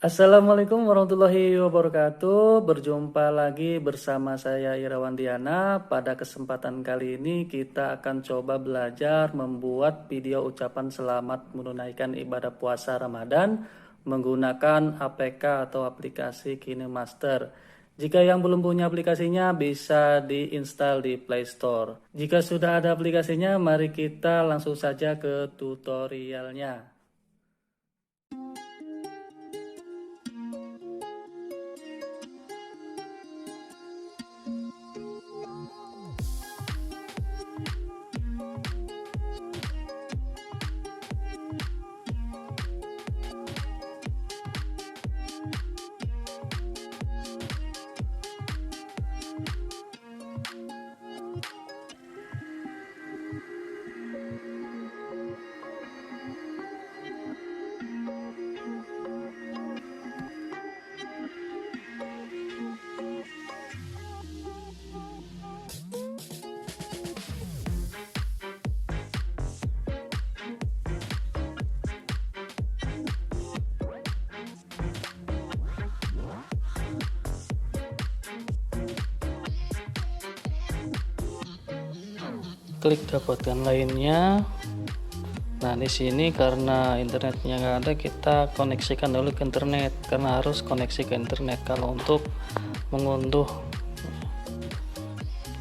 Assalamualaikum warahmatullahi wabarakatuh. Berjumpa lagi bersama saya Irawan Diana. Pada kesempatan kali ini kita akan coba belajar membuat video ucapan selamat menunaikan ibadah puasa Ramadan menggunakan APK atau aplikasi Kinemaster. Jika yang belum punya aplikasinya bisa diinstal di Play Store. Jika sudah ada aplikasinya, mari kita langsung saja ke tutorialnya. Klik dapatkan lainnya. Nah, di sini karena internetnya nggak ada, kita koneksikan dulu ke internet karena harus koneksi ke internet kalau untuk mengunduh.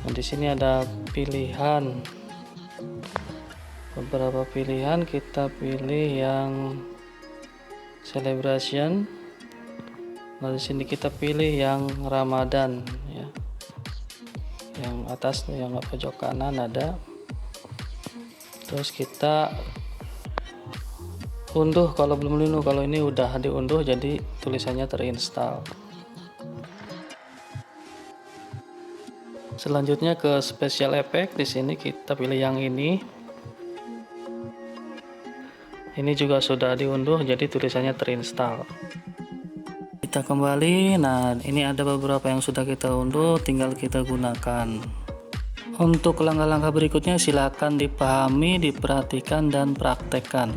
Nah, di sini ada pilihan, beberapa pilihan. Kita pilih yang celebration. Nah, di sini kita pilih yang Ramadan ya. Yang atas, yang pojok kanan ada. Terus kita unduh kalau belum diunduh. Kalau ini udah diunduh jadi tulisannya terinstall. Selanjutnya ke special effect. Di sini kita pilih yang ini. Ini juga sudah diunduh jadi tulisannya terinstall. Kita kembali. Nah, ini ada beberapa yang sudah kita unduh, tinggal kita gunakan. Untuk langkah-langkah berikutnya silakan dipahami, diperhatikan, dan praktekkan.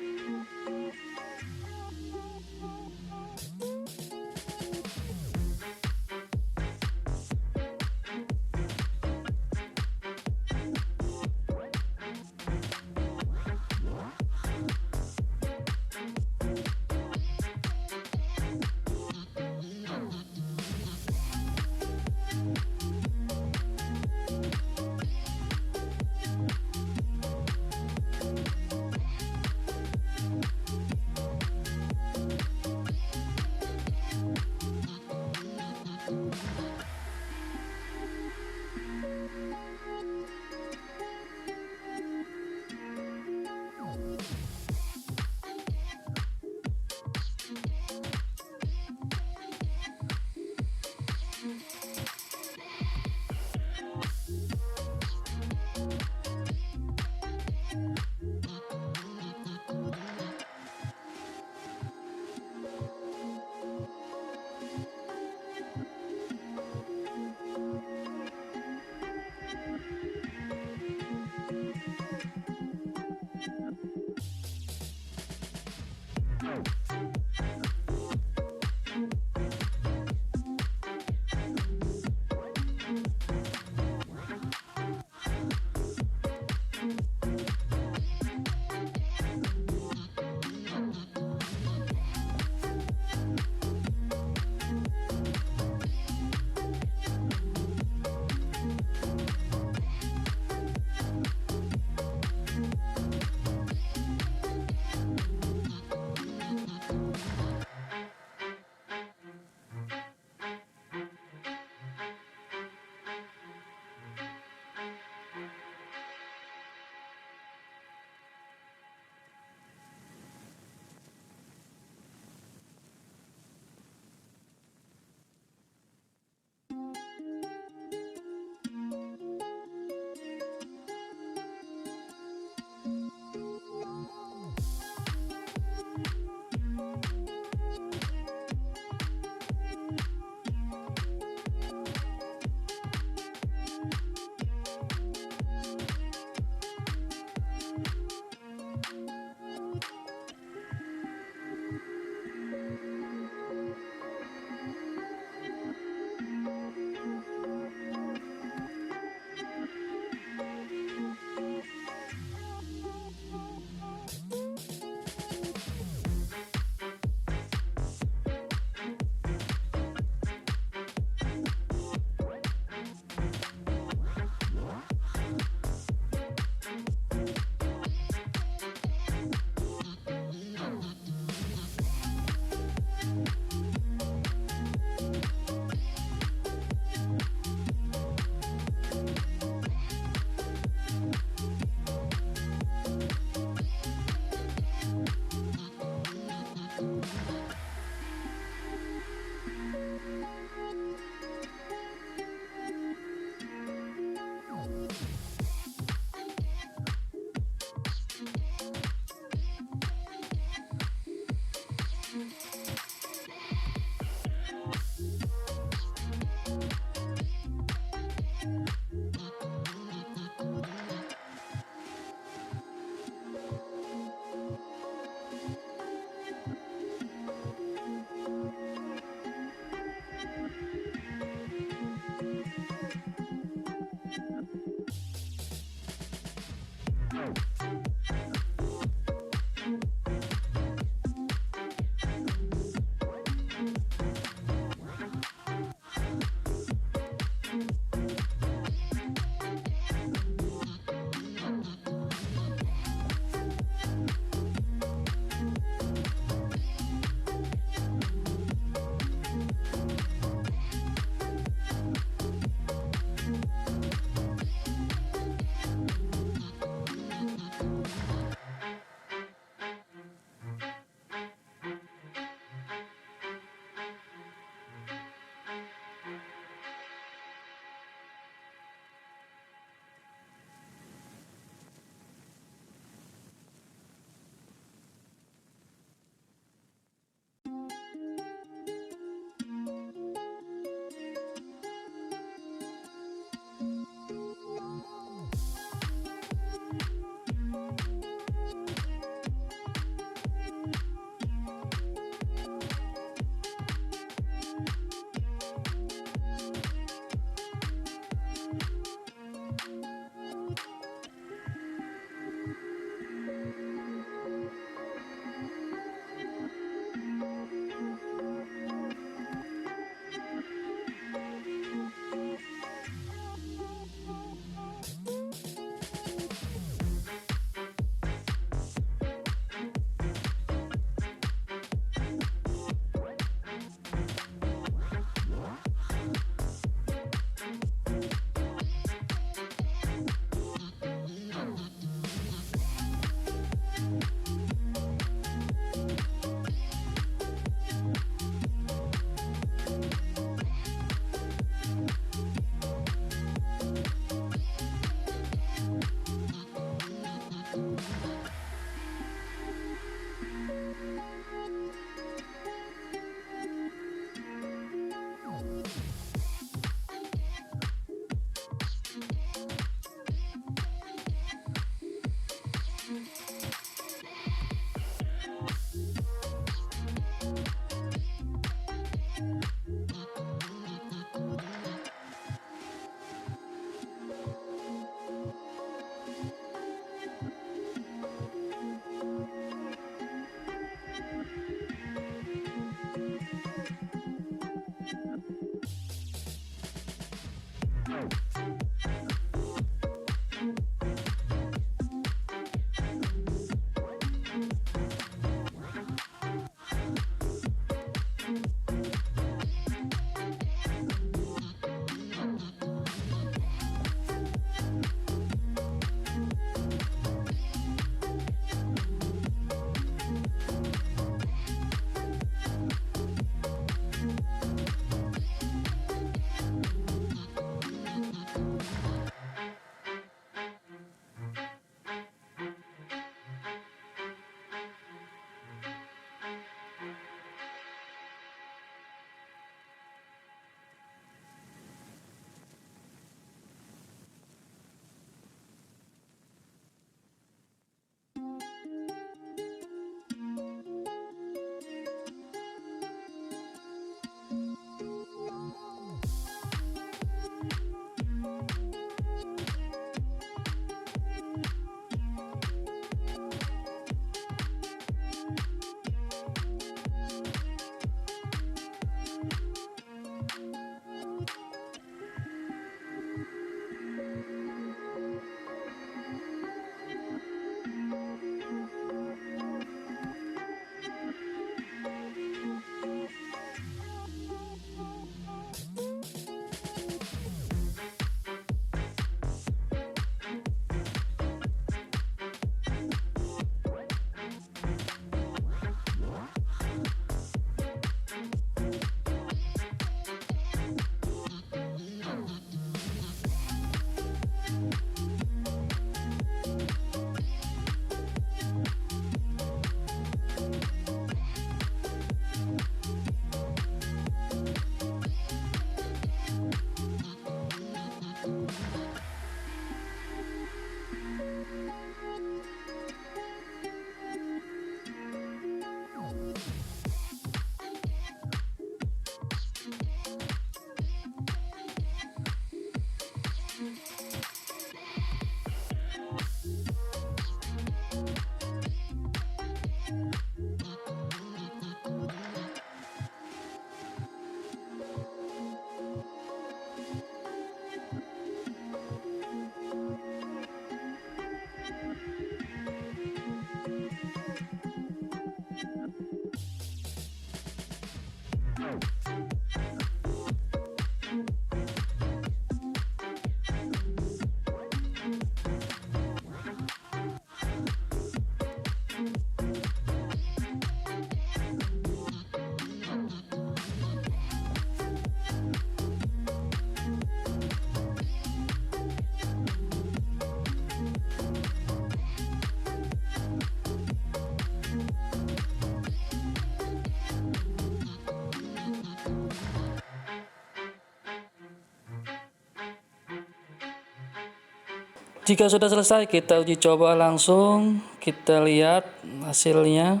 Jika sudah selesai, kita uji coba langsung. Kita lihat hasilnya.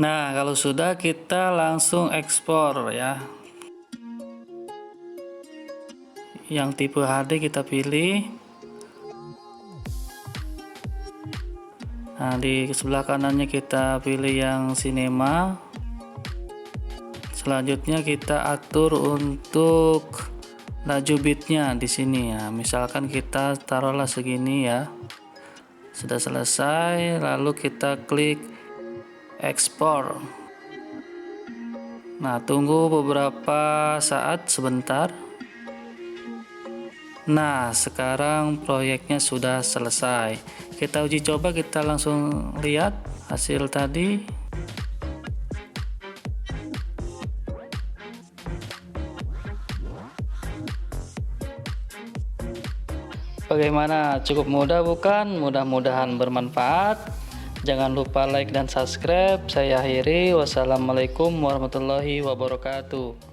Nah, kalau sudah, kita langsung ekspor ya. Yang tipe HD kita pilih. Nah, di sebelah kanannya kita pilih yang sinema. Selanjutnya kita atur untuk laju bitnya di sini ya. Misalkan kita taruhlah segini ya. Sudah selesai, lalu kita klik ekspor. Nah, tunggu beberapa saat sebentar. Nah, sekarang proyeknya sudah selesai. Kita uji coba, kita langsung lihat hasil tadi. Bagaimana? Cukup mudah bukan? Mudah-mudahan bermanfaat. Jangan lupa like dan subscribe. Saya akhiri. Wassalamualaikum warahmatullahi wabarakatuh.